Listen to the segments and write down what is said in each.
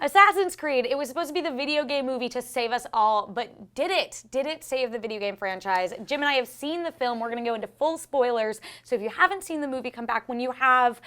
Assassin's Creed, it was supposed to be the video game movie to save us all, but did it? Did it save the video game franchise? Jim and I have seen the film. We're going to go into full spoilers. So if you haven't seen the movie, come back when you have.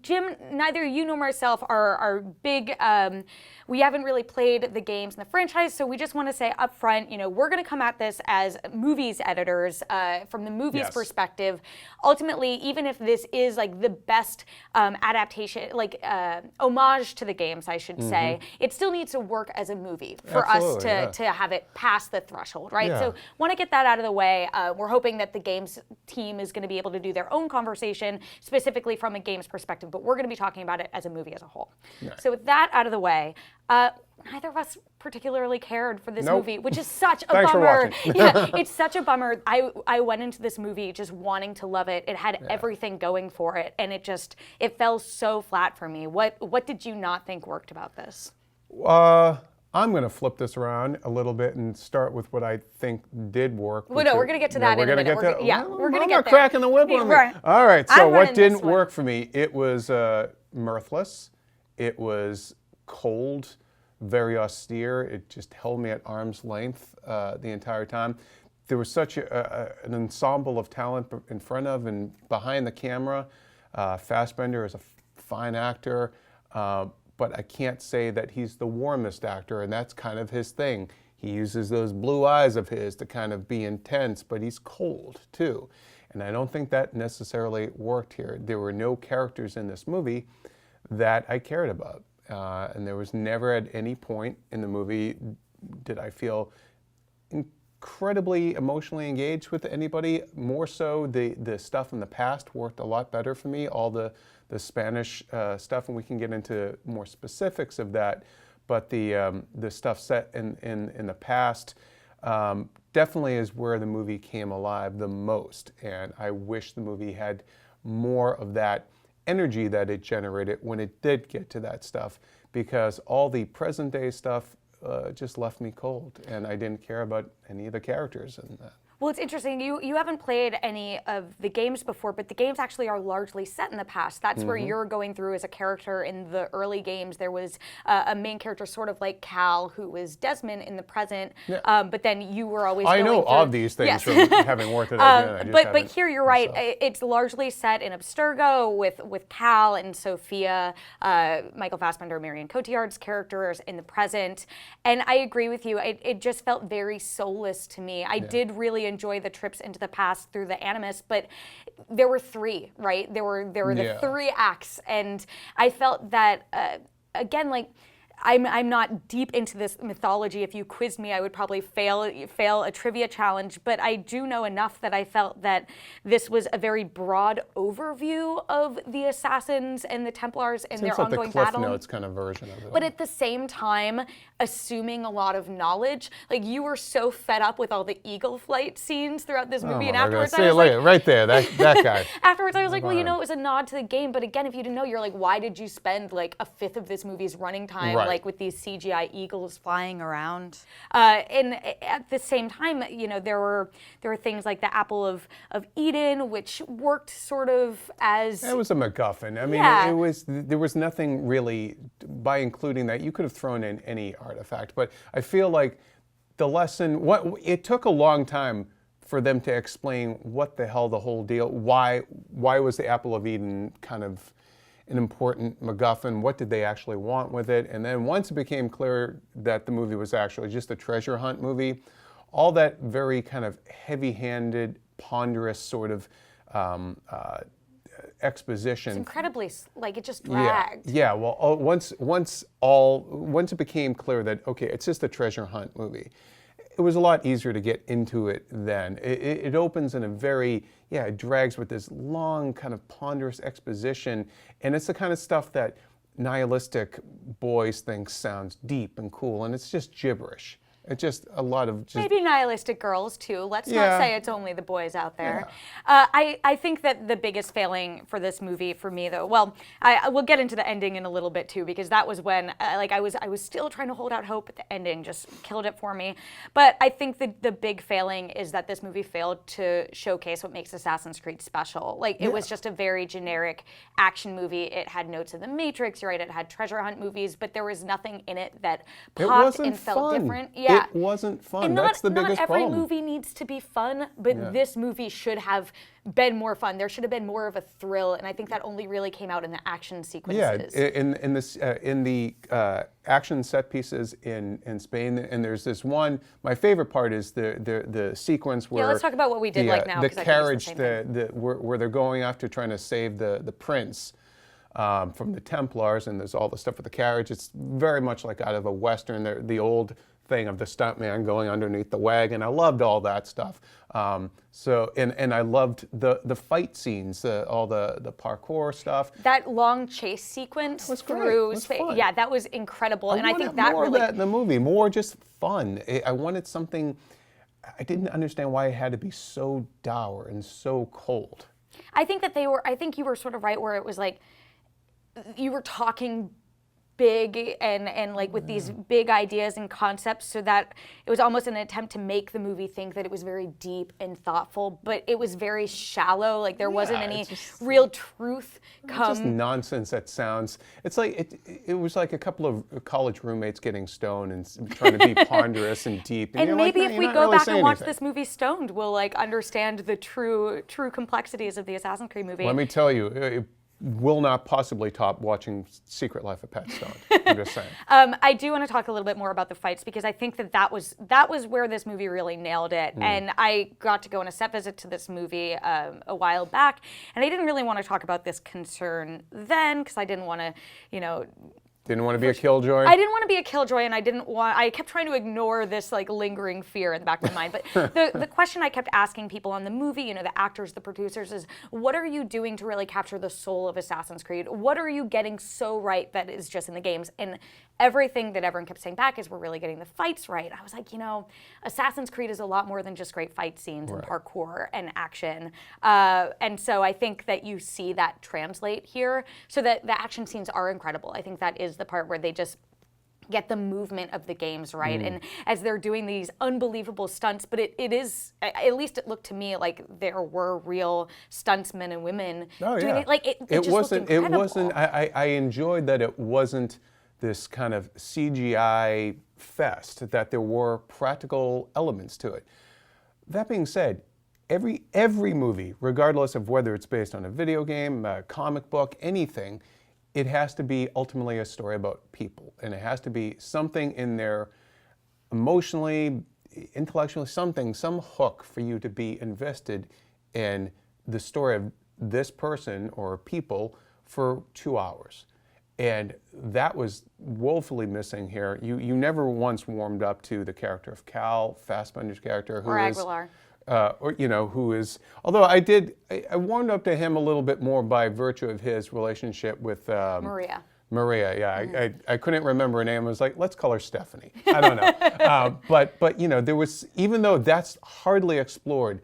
Jim, neither you nor myself are big. We haven't really played the games in the franchise, so we just want to say up front, we're going to come at this as movies editors from the movie's perspective. Ultimately, even if this is like the best adaptation, like homage to the games, I should say, it still needs to work as a movie for us to have it pass the threshold, right? So want to get that out of the way. We're hoping that the games team is going to be able to do their own conversation specifically from a games perspective, but we're going to be talking about it as a movie as a whole. So with that out of the way, neither of us particularly cared for this movie, which is such a Thanks bummer. for watching. It's such a bummer. I went into this movie just wanting to love it. It had everything going for it, and it fell so flat for me. What did you not think worked about this? I'm going to flip this around a little bit and start with what I think did work. Well, no, we're going to get to that in a minute. We're going to get I'm there. not cracking the whip on me. Right. All right, so I'm what running didn't this one. work for me? It was mirthless. It was cold, very austere. It just held me at arm's length the entire time. There was such an ensemble of talent in front of and behind the camera. Fassbender is a fine actor. But I can't say that he's the warmest actor, and that's kind of his thing. He uses those blue eyes of his to kind of be intense, but he's cold too. And I don't think that necessarily worked here. There were no characters in this movie that I cared about. And there was never at any point in the movie did I feel incredibly emotionally engaged with anybody. More so, the stuff in the past worked a lot better for me. All the Spanish stuff, and we can get into more specifics of that. But the stuff set in the past definitely is where the movie came alive the most. And I wish the movie had more of that energy that it generated when it did get to that stuff, because all the present day stuff just left me cold, and I didn't care about any of the characters in that. Well, it's interesting. You haven't played any of the games before, but the games actually are largely set in the past. That's where you're going through as a character in the early games. There was a main character sort of like Cal, who was Desmond in the present, but then you were always I know through, all these things from having worked at it. But here you're right. It's largely set in Abstergo with Cal and Sophia, Michael Fassbender, Marion Cotillard's characters in the present. And I agree with you. It just felt very soulless to me. I did really enjoy the trips into the past through the Animus, but there were three, right? There were the three acts, and I felt that again, like, I'm not deep into this mythology. If you quizzed me, I would probably fail a trivia challenge, but I do know enough that I felt that this was a very broad overview of the assassins and the Templars and their ongoing battle. It's like the Cliff Notes kind of version of it. But at the same time, assuming a lot of knowledge. Like, you were so fed up with all the eagle flight scenes throughout this movie, and afterwards I was like, right there, that guy. Afterwards I was like, well, it was a nod to the game, but again, if you didn't know, you're like, why did you spend like a fifth of this movie's running time like with these CGI eagles flying around? And at the same time, there were things like the Apple of Eden, which worked sort of as... It was a MacGuffin. I mean, there was nothing really, by including that, you could have thrown in any artifact, but I feel like the lesson, it took a long time for them to explain what the hell the whole deal, why was the Apple of Eden kind of an important MacGuffin, what did they actually want with it, and then once it became clear that the movie was actually just a treasure hunt movie, all that very kind of heavy-handed, ponderous sort of exposition. It's incredibly, like, it just dragged. Yeah. Well, once it became clear that, okay, it's just a treasure hunt movie, it was a lot easier to get into it then. It opens in a very, it drags with this long kind of ponderous exposition, and it's the kind of stuff that nihilistic boys think sounds deep and cool, and it's just gibberish. It's just a lot of just... Maybe nihilistic girls, too. Let's Yeah. not say it's only the boys out there. Yeah. I think that the biggest failing for this movie, for me, though, well, we'll get into the ending in a little bit, too, because that was when, I was still trying to hold out hope, but the ending just killed it for me. But I think the big failing is that this movie failed to showcase what makes Assassin's Creed special. Like, it was just a very generic action movie. It had notes of The Matrix, you're right, it had treasure hunt movies, but there was nothing in it that popped and felt different. Yeah. It wasn't fun. And That's the biggest not every problem. movie needs to be fun, but this movie should have been more fun. There should have been more of a thrill, and I think that only really came out in the action sequences. Yeah, in the action set pieces in Spain, and there's this one. My favorite part is the sequence where let's talk about what we did like now. The 'cause I think carriage, it's the same thing. where they're going after trying to save the prince from the Templars, and there's all the stuff with the carriage. It's very much like out of a Western, the old thing of the stuntman going underneath the wagon. I loved all that stuff. And I loved the fight scenes, all the parkour stuff. That long chase sequence was great. through It was space, fun. yeah, that was incredible. I And I think wanted that more really of that in the movie, more just fun. I wanted something. I didn't understand why it had to be so dour and so cold. I think you were sort of right where it was like you were talking big and like with these big ideas and concepts, so that it was almost an attempt to make the movie think that it was very deep and thoughtful, but it was very shallow. Like there wasn't any real truth Just nonsense that sounds. It's like it was like a couple of college roommates getting stoned and trying to be ponderous and deep. And you're maybe like, if we you're not go really back saying and watch anything. this movie stoned, we'll like understand the true complexities of the Assassin's Creed movie. Let me tell you, it will not possibly top watching Secret Life of Pet Stoned. I'm just saying. I do want to talk a little bit more about the fights, because I think that was where this movie really nailed it. And I got to go on a set visit to this movie a while back, and I didn't really want to talk about this concern then, because I didn't want to, Didn't want to be a killjoy. I didn't want to be a killjoy, and I kept trying to ignore this like lingering fear in the back of my mind. But the question I kept asking people on the movie, the actors, the producers, is what are you doing to really capture the soul of Assassin's Creed? What are you getting so right that is just in the games? And everything that everyone kept saying back is we're really getting the fights right. I was like, Assassin's Creed is a lot more than just great fight scenes and parkour and action. And so I think that you see that translate here, so that the action scenes are incredible. I think that is the part where they just get the movement of the games right. And as they're doing these unbelievable stunts, but it is, at least it looked to me like there were real stuntsmen and women doing it. Like it just wasn't. looked incredible. It wasn't. I enjoyed that it wasn't this kind of CGI fest. That there were practical elements to it. That being said, every movie, regardless of whether it's based on a video game, a comic book, anything, it has to be ultimately a story about people, and it has to be something in there emotionally, intellectually, some hook for you to be invested in the story of this person or people for 2 hours. And that was woefully missing here. You never once warmed up to the character of Cal, Fassbender's character, who or is Aguilar. Who is, although I warmed up to him a little bit more by virtue of his relationship with Maria. Maria, yeah. I couldn't remember her name. I was like, let's call her Stephanie. I don't know. But there was, even though that's hardly explored,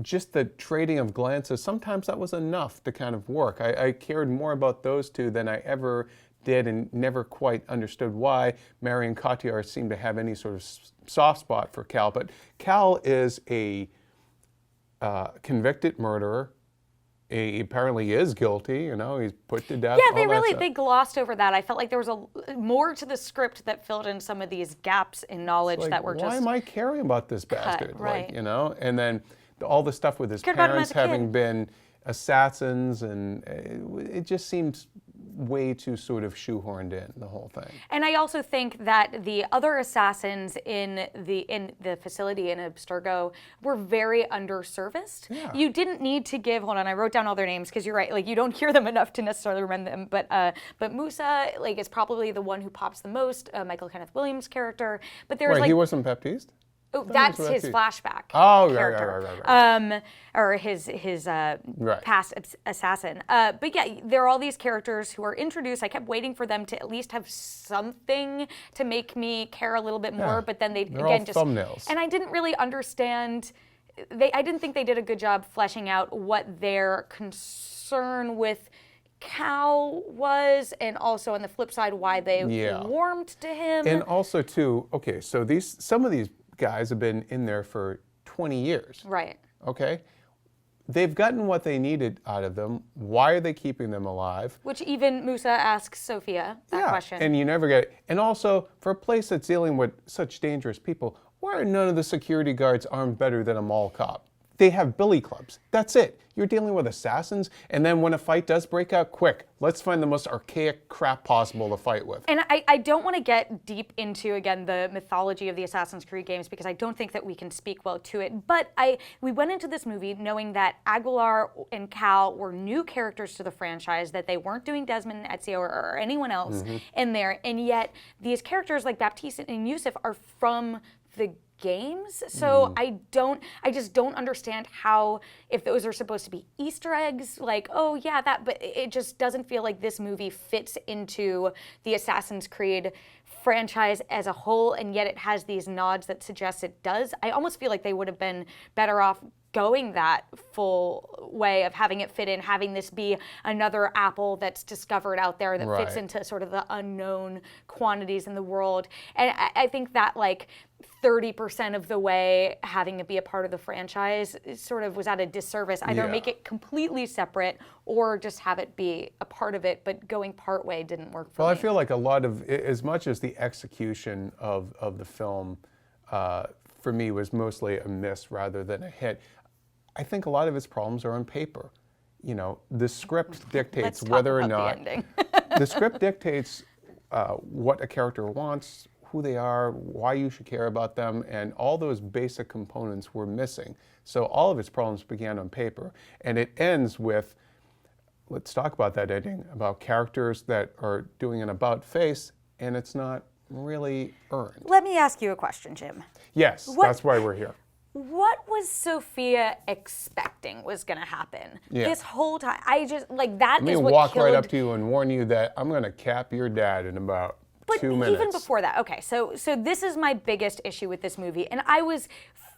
just the trading of glances, sometimes that was enough to kind of work. I cared more about those two than I ever did, and never quite understood why Marion Cotillard seemed to have any sort of soft spot for Cal. But Cal is a convicted murderer. He apparently is guilty. He's put to death. Yeah, they glossed over that. I felt like there was more to the script that filled in some of these gaps in knowledge that were just. Why am I caring about this bastard? Right. And then all the stuff with his Cared about him parents as a kid. having been assassins, and it just seemed way too sort of shoehorned in, the whole thing. And I also think that the other assassins in the facility in Abstergo were very underserviced. Yeah. You didn't need to give. Hold on, I wrote down all their names because you're right. Like you don't hear them enough to necessarily remember them. But Musa is probably the one who pops the most. Michael Kenneth Williams' character. But there's Wait, he wasn't Baptiste? Oh, that's his flashback. Oh, character. right. Or his past assassin. But yeah, there are all these characters who are introduced. I kept waiting for them to at least have something to make me care a little bit more. But then they're all thumbnails. And I didn't really understand. I didn't think they did a good job fleshing out what their concern with Cal was, and also on the flip side why they warmed to him. And also too, okay, so some of these guys have been in there for 20 years. Right. Okay? They've gotten what they needed out of them. Why are they keeping them alive? Which even Musa asks Sophia that question. And you never get it. And also, for a place that's dealing with such dangerous people, why are none of the security guards armed better than a mall cop? They have billy clubs. That's it. You're dealing with assassins, and then when a fight does break out, quick, let's find the most archaic crap possible to fight with. And I don't want to get deep into, again, the mythology of the Assassin's Creed games, because I don't think that we can speak well to it. But we went into this movie knowing that Aguilar and Cal were new characters to the franchise, that they weren't doing Desmond and Ezio or anyone else in there. And yet, these characters like Baptiste and Yusuf are from the games. So I just don't understand how, if those are supposed to be Easter eggs, like, oh yeah, but it just doesn't feel like this movie fits into the Assassin's Creed franchise as a whole, and yet it has these nods that suggest it does. I almost feel like they would have been better off going that full way of having it fit in, having this be another apple that's discovered out there that fits into sort of the unknown quantities in the world. And I think that like 30% of the way having it be a part of the franchise sort of was at a disservice. Either make it completely separate or just have it be a part of it, but going part way didn't work for me. Well, I feel like a lot of, as much as the execution of the film for me was mostly a miss rather than a hit, I think a lot of its problems are on paper. You know, the script dictates whether or not the script dictates what a character wants, who they are, why you should care about them, and all those basic components were missing. So all of its problems began on paper, and it ends with, let's talk about that ending, about characters that are doing an about face, and it's not really earned. Let me ask you a question, Jim. Yes, that's why we're here. What was Sophia expecting was going to happen this whole time? I just, like, that is what killed... Let me walk right up to you and warn you that I'm going to cap your dad in about 2 minutes. But even before that, okay, so this is my biggest issue with this movie, and I was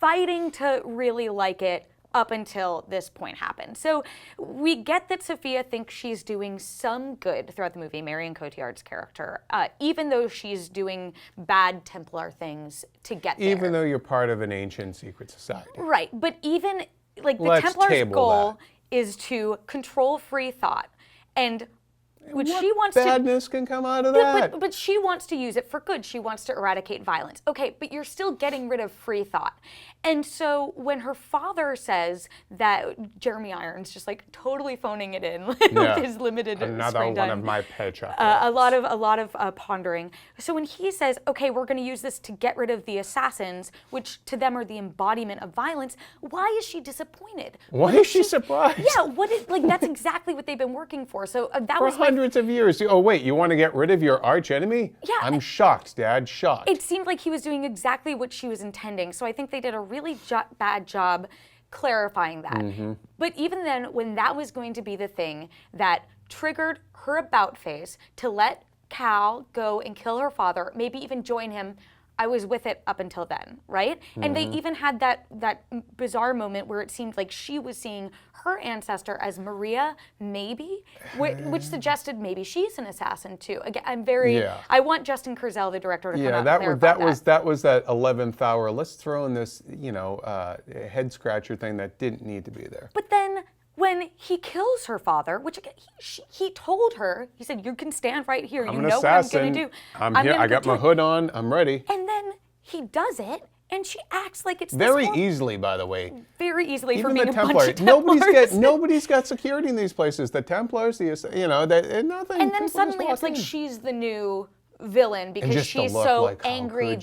fighting to really like it up until this point happened. So we get that Sophia thinks she's doing some good throughout the movie, Marion Cotillard's character, even though she's doing bad Templar things to get there. Even though you're part of an ancient secret society. Right, but even, like, the Templars' goal is to control free thought, and what she wants badness can come out of that? But she wants to use it for good. She wants to eradicate violence. Okay, but you're still getting rid of free thought. And so when her father says that Jeremy Irons just like totally phoning it in with his limited screen time. Another one of my paychecks. A lot of pondering. So when he says, okay, we're going to use this to get rid of the assassins, which to them are the embodiment of violence, why is she disappointed? Why is she surprised? Yeah, like that's exactly what they've been working for. So that was hundreds of years. Oh wait, you want to get rid of your arch enemy? Yeah. I'm shocked, Dad. Shocked. It seemed like he was doing exactly what she was intending. So I think they did a really bad job clarifying that. But even then, when that was going to be the thing that triggered her about face to let Cal go and kill her father, maybe even join him, I was with it up until then, right? And they even had that bizarre moment where it seemed like she was seeing her ancestor as Maria, maybe, which suggested maybe she's an assassin too. Again, I want Justin Kurzel, the director, to come out and clarify that was that 11th hour. Let's throw in this, head scratcher thing that didn't need to be there. But then when he kills her father, which he told her, he said, "You can stand right here. You know what I'm going to do. I'm here. I got my hood on. I'm ready." And then he does it, and she acts like it's very easily, by the way. Very easily even for being the a bunch of Templars. Nobody's got security in these places. The Templars, nothing. And then suddenly it's like she's the new villain because she's so angry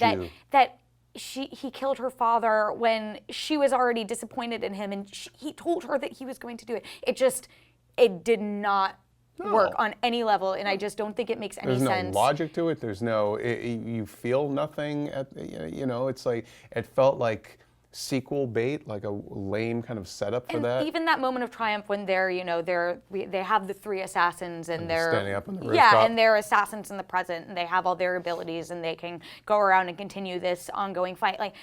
that he killed her father when she was already disappointed in him, and he told her that he was going to do it. It did not work on any level, and I just don't think it makes any There's sense. no logic to it. There's no, you feel nothing. It's like, it felt like sequel bait, like a lame kind of setup for that. Even that moment of triumph when they have the three assassins and they're standing up on the rooftop. Yeah, and they're assassins in the present and they have all their abilities and they can go around and continue this ongoing fight. Like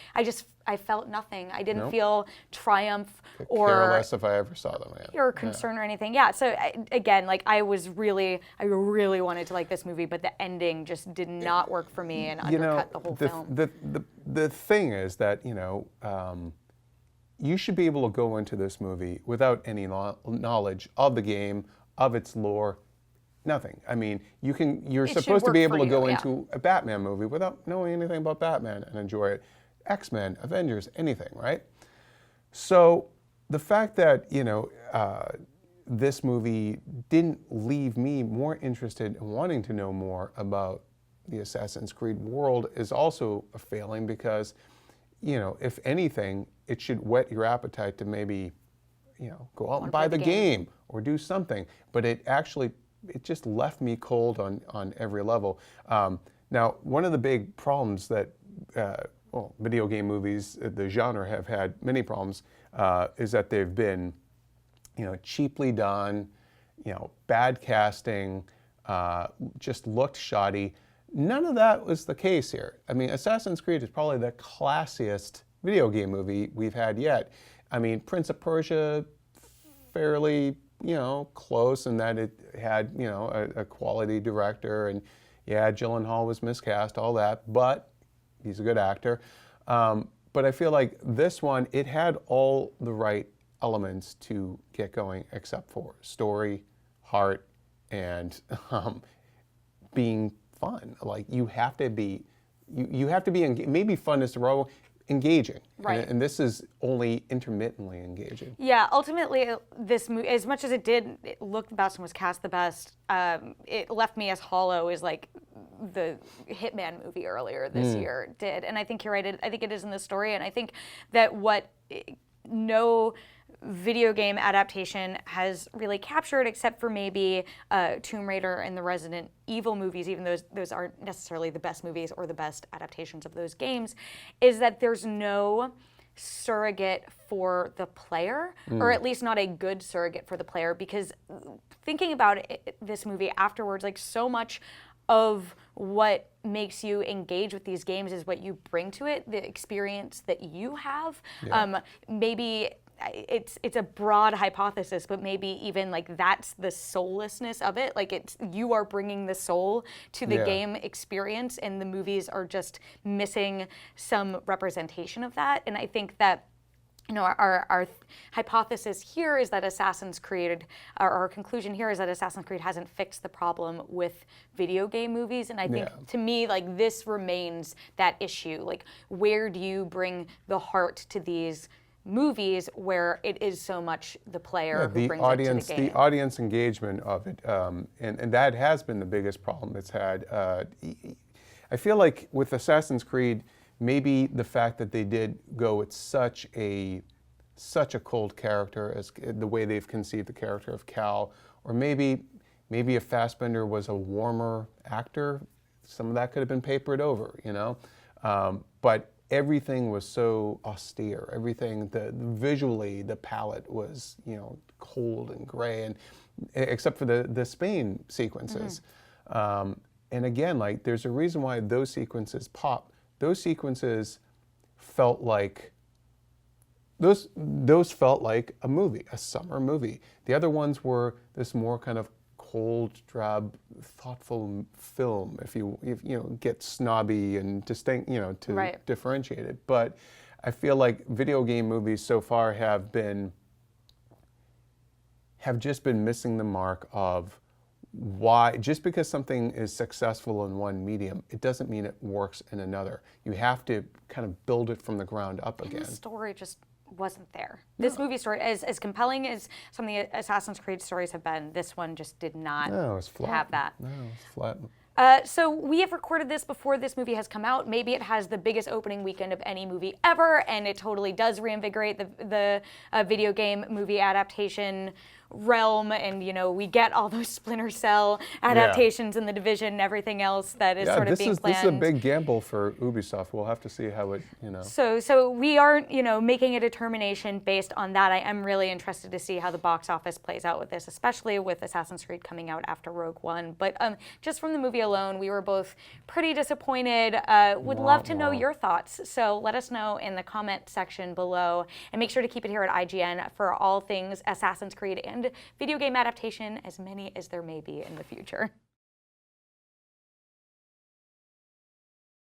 I felt nothing. I didn't feel triumph or care less if I ever saw them again. Or concern or anything. Yeah. So again, like I really wanted to like this movie, but the ending just did not work for me and undercut the whole film. The thing is that you should be able to go into this movie without any knowledge of the game, of its lore, nothing. I mean, you're supposed to be able to go into a Batman movie without knowing anything about Batman and enjoy it. X-Men, Avengers, anything, right? So the fact that this movie didn't leave me more interested in wanting to know more about the Assassin's Creed world is also a failing, because if anything, it should whet your appetite to maybe go out and buy the game or do something. But it just left me cold on every level. Now, one of the big problems that video game movies, the genre, have had many problems, is that they've been, cheaply done, bad casting, just looked shoddy. None of that was the case here. I mean, Assassin's Creed is probably the classiest video game movie we've had yet. I mean, Prince of Persia, fairly, close in that it had, a quality director, and yeah, Gyllenhaal was miscast, all that, but he's a good actor. But I feel like this one, it had all the right elements to get going, except for story, heart, and being fun. Like you have to be maybe fun is the wrong, engaging. Right. And this is only intermittently engaging. Yeah, ultimately, this movie, as much as it looked the best and was cast the best, it left me as hollow as like the Hitman movie earlier this year did. And I think you're right. I think it is in the story, and I think that no video game adaptation has really captured, except for maybe Tomb Raider and the Resident Evil movies, even though those aren't necessarily the best movies or the best adaptations of those games, is that there's no surrogate for the player, or at least not a good surrogate for the player, because thinking about this movie afterwards, like so much of what makes you engage with these games is what you bring to it, the experience that you have. Yeah. Maybe it's a broad hypothesis, but maybe even like that's the soullessness of it. Like you are bringing the soul to the game experience, and the movies are just missing some representation of that. And I think that our hypothesis here is that Assassin's Creed, our conclusion here is that Assassin's Creed hasn't fixed the problem with video game movies. And I think, to me, like this remains that issue. Like, where do you bring the heart to these movies where it is so much the player who brings it to the game? The audience engagement of it, and that has been the biggest problem it's had. I feel like with Assassin's Creed, maybe the fact that they did go with such a cold character as the way they've conceived the character of Cal, or maybe if Fassbender was a warmer actor, some of that could have been papered over, But everything was so austere. Everything, visually, the palette was, cold and gray, and except for the Spain sequences. And again, like there's a reason why those sequences pop. Those sequences felt like those felt like a movie, a summer movie. The other ones were this more kind of cold, drab, thoughtful film. If you get snobby and distinct, to differentiate it. But I feel like video game movies so far have just been missing the mark of why. Just because something is successful in one medium, it doesn't mean it works in another. You have to kind of build it from the ground up again. And the story just wasn't there. This movie story, as compelling as some of the Assassin's Creed stories have been, this one just did not have that. No, it's flat. So we have recorded this before this movie has come out. Maybe it has the biggest opening weekend of any movie ever, and it totally does reinvigorate the video game movie adaptation realm, and we get all those Splinter Cell adaptations and The Division and everything else that is sort of being planned. This is a big gamble for Ubisoft. We'll have to see how it, So we aren't, making a determination based on that. I am really interested to see how the box office plays out with this, especially with Assassin's Creed coming out after Rogue One. But just from the movie alone, we were both pretty disappointed. Would love to know your thoughts. So let us know in the comment section below, and make sure to keep it here at IGN for all things Assassin's Creed and video game adaptation, as many as there may be in the future.